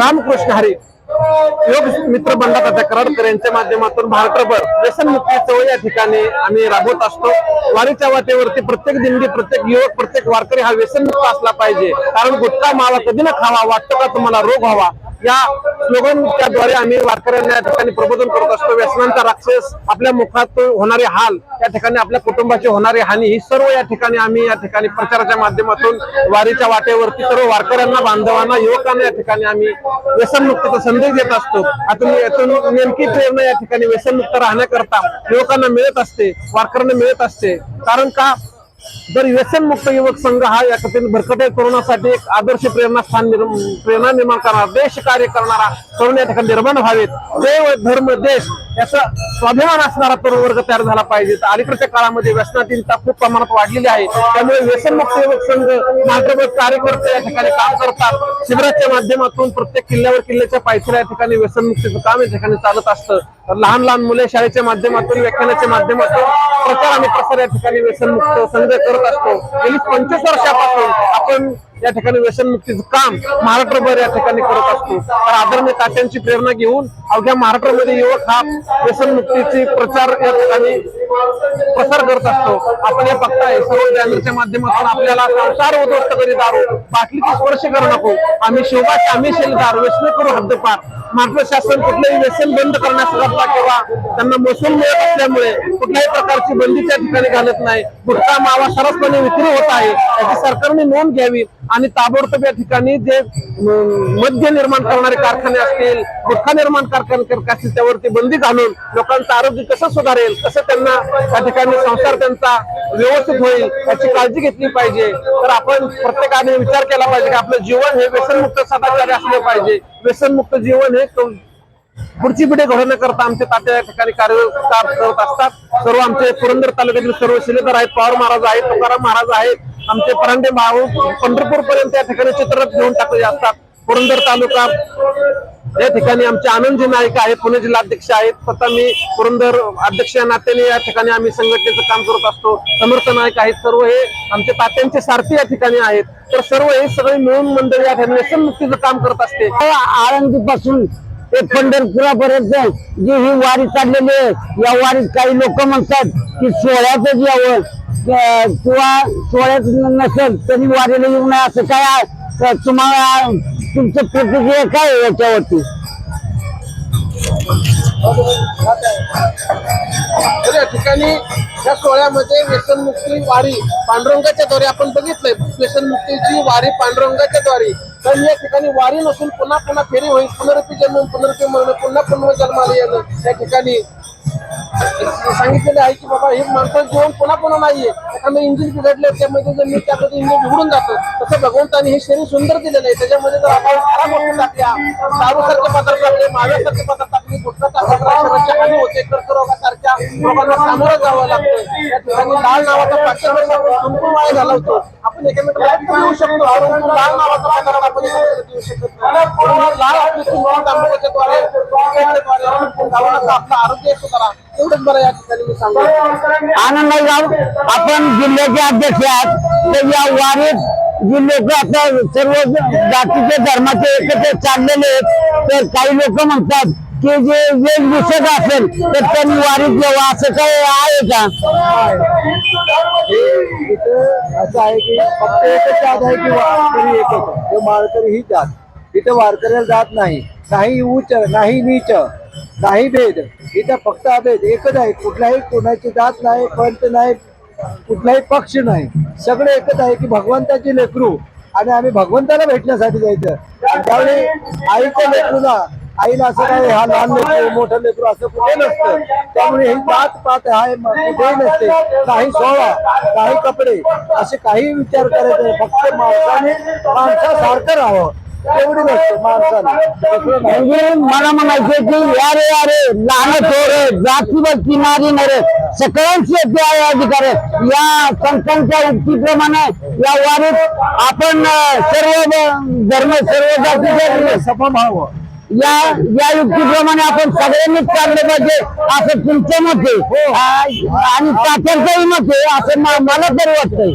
रामकृष्ण हरी योग मित्र बंडातात्या कराडकर यांच्या माध्यमातून महाराष्ट्रभर व्यसनमुक्ती चळवळ या ठिकाणी आम्ही राबवत असतो। वारीच्या वाटेवरती प्रत्येक दिंडी, प्रत्येक युवक, प्रत्येक वारकरी हा व्यसनमुक्त असला पाहिजे। कारण गुटखा मावा कधी न खावा, वाटतं का तुम्हाला रोग व्हावा, या स्लोगनच्या द्वारे आम्ही वारकऱ्यांना या ठिकाणी प्रबोधन करत असतो। व्यसनांचा राक्षस, आपल्या मुखात होणारे हाल, या ठिकाणी आपल्या कुटुंबाची होणारी हानी, ही सर्व या ठिकाणी आम्ही या ठिकाणी प्रचाराच्या माध्यमातून वारीच्या वाटेवरती सर्व वारकऱ्यांना, बांधवांना, युवकांना या ठिकाणी आम्ही व्यसनमुक्तीचा संदेश देत असतो। यातून नेमकी प्रेरणा या ठिकाणी व्यसनमुक्त राहण्याकरता युवकांना मिळत असते, वारकऱ्यांना मिळत असते। कारण का, जर व्यसनमुक्त युवक संघ हा या भरकटे तरुणासाठी एक आदर्श प्रेरणा निर्माण करणारा, देश कार्य करणारा तरुण या ठिकाणी निर्माण व्हावेत। देव, धर्म, देश याचा स्वाभिमान असणारा तरुण वर्ग तयार झाला पाहिजे। अलीकडच्या काळामध्ये व्यसनाधीनता खूप प्रमाणात वाढलेली आहे, त्यामुळे व्यसनमुक्त युवक संघ महाराष्ट्रभर कार्यकर्ते या ठिकाणी काम करतात। शिबिराच्या माध्यमातून प्रत्येक किल्ल्याच्या पायथ्याला या ठिकाणी व्यसनमुक्तीचं काम या ठिकाणी चालत असतं। लहान लहान मुले शाळेच्या माध्यमातून, व्याख्यानाच्या माध्यमातून प्रचार आणि प्रसार या ठिकाणी व्यसनमुक्त संघ करत असतो। गेली 25 वर्षापासून आपण या ठिकाणी व्यसनमुक्तीचं काम महाराष्ट्रभर या ठिकाणी करत असतो। तर आदरणीय तात्यांची प्रेरणा घेऊन अवघ्या महाराष्ट्रामध्ये युवक हा व्यसनमुक्तीची प्रचार या ठिकाणी प्रसार करत असतो। आपण हे बघताय, सर्व बॅनरच्या माध्यमातून आपल्याला संसार उद्ध्वस्त करी दारू, बाटलीची स्पर्श करू नको, आम्ही शिवबाच, आम्ही शेलदार, व्यसन करू हद्दपार। महाराष्ट्र शासन कुठलेही व्यसन बंद करण्याकरता किंवा त्यांना महसूल मिळत असल्यामुळे कुठल्याही प्रकारची बंदी त्या ठिकाणी घालत नाही। गुटखा मावा सरसपणे विक्री होत आहे, याची सरकारने नोंद घ्यावी आणि ताबडतोब या ठिकाणी जे मद्य निर्माण करणारे कारखाने असतील, गुटखा निर्माण कारखाने असतील, त्यावरती बंदी घालून लोकांचं आरोग्य कसं सुधारेल, कसं त्यांना त्या ठिकाणी संसार त्यांचा व्यवस्थित होईल याची काळजी घेतली पाहिजे। तर आपण प्रत्येकाने विचार केला पाहिजे की आपलं जीवन हे व्यसनमुक्त सदाचारी असले पाहिजे। व्यसनमुक्त जीवन हे पुढची पिढी घडवण्याकरता आमचे तात्या या ठिकाणी कार्य करत असतात। सर्व आमचे पुरंदर तालुक्यातील सर्व शिलेदार आहेत, पवार महाराज आहेत, तुकाराम महाराज आहेत, आमचे परांडे भाऊ पंढरपूर पर्यंत या ठिकाणी चित्ररथ घेऊन टाकले असतात। पुरंदर तालुका या ठिकाणी आमचे आनंदजी नाईक आहेत, पुणे जिल्हा अध्यक्ष आहेत, स्वतः मी पुरंदर अध्यक्ष या नात्याने या ठिकाणी आम्ही संघटनेचं काम करत असतो। समर्थ नाईक आहेत, सर्व हे आमचे तात्यांचे सारथी या ठिकाणी आहेत। तर सर्व हे सगळे मिळून मंडळी या ठिकाणी व्यसनमुक्तीचं काम करत असते। आळंदीपासून ते पंढरपुरापर्यंत जी ही वारी चाललेली आहे, या वारीत काही लोक म्हणतात की सोहळ्यातच यावं किंवा सोहळ्यात नसेल तरी वारीला येऊ नये, असं काय आहे? तुम्हाला तुमचं प्रतिक्रिया काय आहे याच्यावरती? या ठिकाणी या सोहळ्यामध्ये व्यसनमुक्ती वारी पांडुरंगाच्या द्वारे आपण बघितलंय, व्यसनमुक्तीची वारी पांडुरंगाच्या द्वारे। तर या ठिकाणी वारी नसून पुन्हा पुन्हा फेरी होईल, पुनरुत्ती जन्म, पुनरुत्ती मरण, पुन्हा पुन्हा जन्माला येणं या ठिकाणी सांगितलेलं आहे की बाबा हे माणसाचं जीवन पुन्हा पुन्हा नाहीये। एखादं इंजिन बिघडले, त्यामध्ये जर मी त्यामध्ये इंजिन बिघडून जातो, तसं भगवंताने हे शरीर सुंदर दिलेलं आहे। त्याच्यामध्ये जर आपण खराब गोष्टी टाकल्या, दारूसारखे पदार्थ टाकले, माव्यासारखे पदार्थ टाकले, गुटखा टाकला, शरीराची हानी होते, कर्करोगासारख्या रोगांना सामोरं जावं लागतं। या ठिकाणी लाल नावाचा पाठ्यक्रम आपण संपूर्ण वाया घालवतो। आपण एकमेकांना देऊ शकतो, परंतु लाल नावाचा पदार्थ आपण एकमेकांना देऊ शकत नाही। लाल आपली तांबूच्या द्वारे आपलं आरोग्य सुधारा, एवढंच बरं या ठिकाणी मी सांगतो। आनंदराव, आपण जिल्ह्याचे अध्यक्ष आहात, तर या वारीत जी लोक आता सर्व जातीचे, धर्माचे एकत्र चाललेले आहेत, तर काही लोक म्हणतात की जे वेशभूषक असेल तर त्यांनी वारीत यावं, असं काय आहे का? असं आहे की फक्त एकच जात आहे की वारकरी एकच, तो माळकरी ही जात, इथं वारकऱ्याला जात नाही, नाही उच्च नाही नीच नाही भेद, इथं फक्त अभेद एकच आहे। कुठल्याही कोणाची जात नाही, पंथ नाही, कुठलाही पक्ष नाही, सगळे एकच आहे की भगवंताची लेकरू, आणि आम्ही भगवंताला भेटण्यासाठी जायचं। त्यावेळी आईच्या लेकरूला, आईला असं काय हा लहान लेकरू मोठं लेकरू असं कुठे नसतं। त्यामुळे ही जात पात आहे कुठेही नसते, काही सोहळा, काही कपडे, असे काही विचार करायचे, फक्त माणसाने माणसासारखं राहावं एवढी नसते माणसाला। म्हणजे मला म्हणायचं की यारे यारे लहान थोर जाती बघती नारी नरे सगळ्यांची येते आहे अधिकार। या संतांच्या उक्तीप्रमाणे या वारीत आपण सर्व धर्म, सर्व जातीचे सम व्हावं, या युक्तीप्रमाणे आपण सगळ्यांनीच चाललं पाहिजे असं तुमचं मत आहे आणि तात्यांचंही मत आहे, असं मला तरी वाटतंय।